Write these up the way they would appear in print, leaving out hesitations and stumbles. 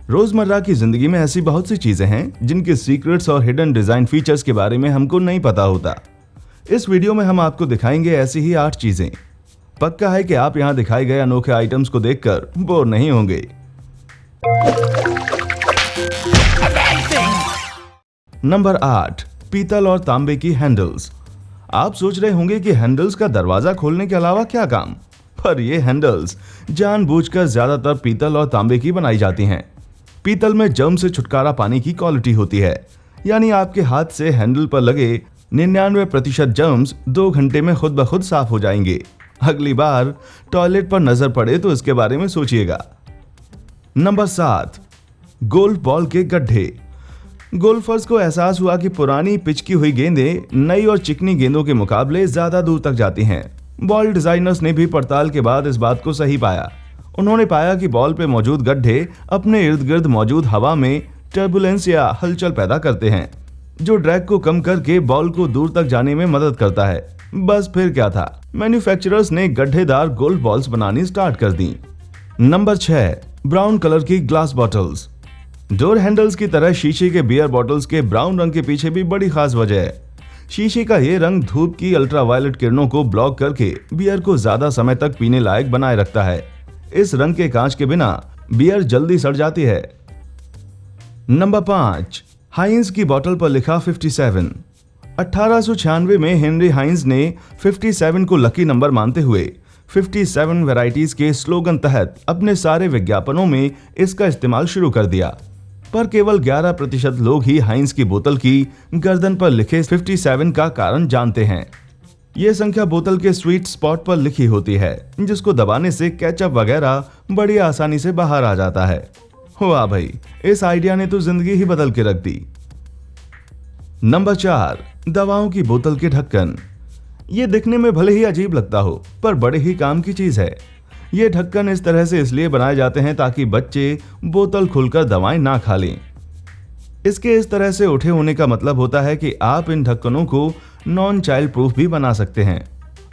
रोजमर्रा की जिंदगी में ऐसी बहुत सी चीजें हैं जिनके सीक्रेट्स और हिडन डिजाइन फीचर्स के बारे में हमको नहीं पता होता। इस वीडियो में हम आपको दिखाएंगे ऐसी ही 8 चीजें। पक्का है कि आप यहाँ दिखाए गए अनोखे आइटम्स को देखकर बोर नहीं होंगे। नंबर 8, पीतल और तांबे की हैंडल्स। आप सोच रहे होंगे कि हैंडल्स का दरवाजा खोलने के अलावा क्या काम, पर ये हैंडल्स जानबूझकर ज्यादातर पीतल और तांबे की बनाई जाती हैं। पीतल में जर्म से छुटकारा पाने की क्वालिटी होती है, यानी आपके हाथ से हैंडल पर लगे 99% जर्म्स 2 घंटे में खुद ब खुद साफ हो जाएंगे। अगली बार टॉयलेट पर नजर पड़े तो इसके बारे में सोचिएगा। नंबर 7, गोल्फ बॉल के गड्ढे। गोल्फर्स को एहसास हुआ कि पुरानी पिचकी हुई गेंदें नई और चिकनी गेंदों के मुकाबले ज्यादा दूर तक जाती हैं। बॉल डिजाइनर्स ने भी पड़ताल के बाद इस बात को सही पाया। उन्होंने पाया कि बॉल पे मौजूद गड्ढे अपने इर्द गिर्द मौजूद हवा में टर्बुलेंस या हलचल पैदा करते हैं, जो ड्रैग को कम करके बॉल को दूर तक जाने में मदद करता है। बस फिर क्या था, मैन्युफैक्चरर्स ने गड्ढेदार गोल्फ बॉल्स बनानी स्टार्ट कर दी। नंबर 6, ब्राउन कलर की ग्लास बॉटल्स। डोर हैंडल्स की तरह शीशे के बियर बॉटल्स के ब्राउन रंग के पीछे भी बड़ी खास वजह है। शीशे का ये रंग धूप की अल्ट्रावायलेट किरणों को ब्लॉक करके बियर को ज्यादा समय तक पीने लायक बनाए रखता है। इस रंग के कांच के बिना बियर जल्दी सड़ जाती है। नंबर 5, हाइंस की बोतल पर लिखा 57। 1896 में हेनरी हाइंस ने 57 को लकी नंबर मानते हुए 57 वैरायटीज के स्लोगन तहत अपने सारे विज्ञापनों में इसका इस्तेमाल शुरू कर दिया। पर केवल 11% लोग ही हाइंस की बोतल की गर्दन पर लिखे 57 का कारण जानते हैं। ये संख्या बोतल के स्वीट स्पॉट पर लिखी होती है, जिसको दबाने से केचप वगैरह बड़ी आसानी से बाहर आ जाता है। वाह भाई, इस आइडिया ने तो जिंदगी ही बदल के रख दी। नंबर 4, दवाओं की बोतल के ढक्कन। ये दिखने में भले ही अजीब लगता हो, पर बड़े ही काम की चीज है। ये ढक्कन इस तरह से इसलिए बनाए जाते हैं ताकि बच्चे बोतल खोलकर दवाएं ना खा लें। इसके इस तरह से उठे होने का मतलब होता है कि आप इन ढक्कनों को नॉन चाइल्ड प्रूफ भी बना सकते हैं।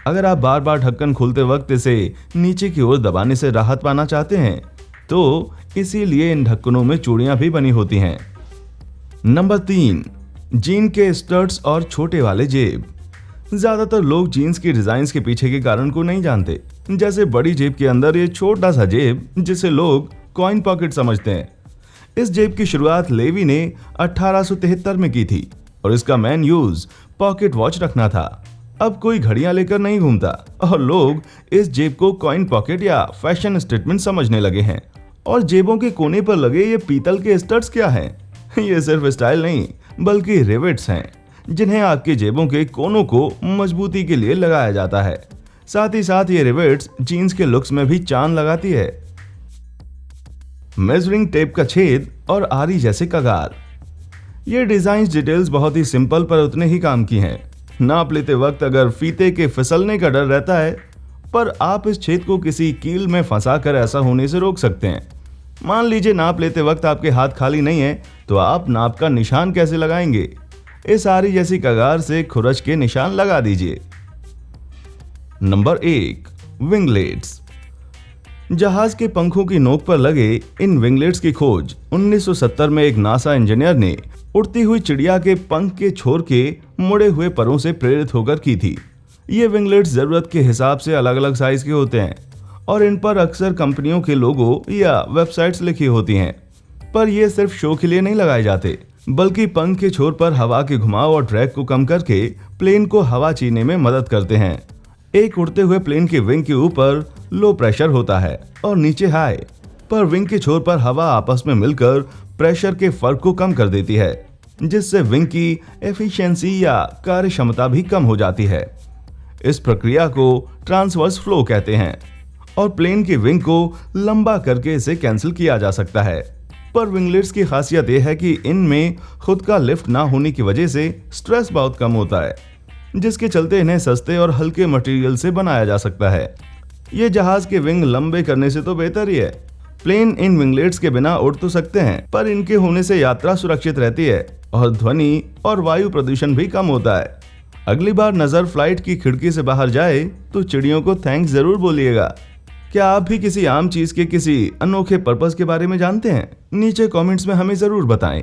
अगर आप बार बार ढक्कन खोलते वक्त इसे नीचे की ओर दबाने से राहत पाना चाहते हैं, तो इसीलिए इन ढक्कनों में चूड़ियां भी बनी होती हैं। नंबर 3, जीन के स्टड्स और छोटे वाले जेब। ज्यादातर लोग जीन्स की डिजाइन के पीछे के कारण को नहीं जानते, जैसे बड़ी जेब के अंदर ये छोटा सा जेब जिसे लोग कॉइन पॉकेट समझते हैं। इस जेब की शुरुआत लेवी ने 1873 में की थी और इसका मेन यूज पॉकेट वॉच रखना था। अब कोई घड़ियां लेकर नहीं घूमता और लोग इस जेब को कॉइन पॉकेट या फैशन स्टेटमेंट समझने लगे हैं। और जेबों के कोने पर लगे ये पीतल के स्टड्स क्या हैं? ये सिर्फ स्टाइल नहीं बल्कि रिवेट्स हैं, जिन्हें आपके जेबों के कोनों को मजबूती के लिए लगाया जाता है। साथ ही साथ ये रिवेट्स जीन्स के लुक्स में भी चांद लगाती है। मेजरिंग टेप का छेद और आरी जैसे कगार। ये डिजाइन डिटेल्स बहुत ही सिंपल पर उतने ही काम की हैं। नाप लेते वक्त अगर फीते के फिसलने का डर रहता है, पर आप इस छेद को किसी कील में फंसाकर ऐसा होने से रोक सकते हैं। मान लीजिए नाप लेते वक्त आपके हाथ खाली नहीं है, तो आप नाप का निशान कैसे लगाएंगे? इस आरी जैसी कगार से खुरच के निशान लगा दीजिए। Number 1, winglets. जहाज के पंखों की नोक पर लगे इन विंगलेट्स की खोज 1970 में एक नासा इंजीनियर ने उड़ती हुई चिड़िया के पंख के छोर के मुड़े हुए परों से प्रेरित होकर की थी। ये विंगलेट्स जरूरत के हिसाब से अलग अलग साइज के होते हैं और इन पर अक्सर कंपनियों के लोगो या वेबसाइट्स लिखी होती हैं। पर ये सिर्फ शो के लिए नहीं लगाए जाते, बल्कि पंख के छोर पर हवा के घुमाव और ड्रैग को कम करके प्लेन को हवा छीनने में मदद करते हैं। एक उड़ते हुए प्लेन के विंग के ऊपर लो प्रेशर होता है और नीचे हाई, पर विंग के छोर पर हवा आपस में मिलकर प्रेशर के फर्क को कम कर देती है, जिससे विंग की एफिशिएंसी या कार्य क्षमता भी कम हो जाती है। इस प्रक्रिया को ट्रांसवर्स फ्लो कहते हैं और प्लेन की विंग को लंबा करके इसे कैंसिल किया जा सकता है। पर विंगलेट्स की खासियत यह है कि इनमें खुद का लिफ्ट ना होने की वजह से स्ट्रेस बहुत कम होता है, जिसके चलते इन्हें सस्ते और हल्के मटेरियल से बनाया जा सकता है। ये जहाज के विंग लंबे करने से तो बेहतर ही है। प्लेन इन विंगलेट्स के बिना उड़ तो सकते हैं, पर इनके होने से यात्रा सुरक्षित रहती है और ध्वनि और वायु प्रदूषण भी कम होता है। अगली बार नजर फ्लाइट की खिड़की से बाहर जाए तो चिड़ियों को थैंक्स जरूर बोलिएगा। क्या आप भी किसी आम चीज के किसी अनोखे पर्पस के बारे में जानते हैं? नीचे कमेंट्स में हमें जरूर बताएं।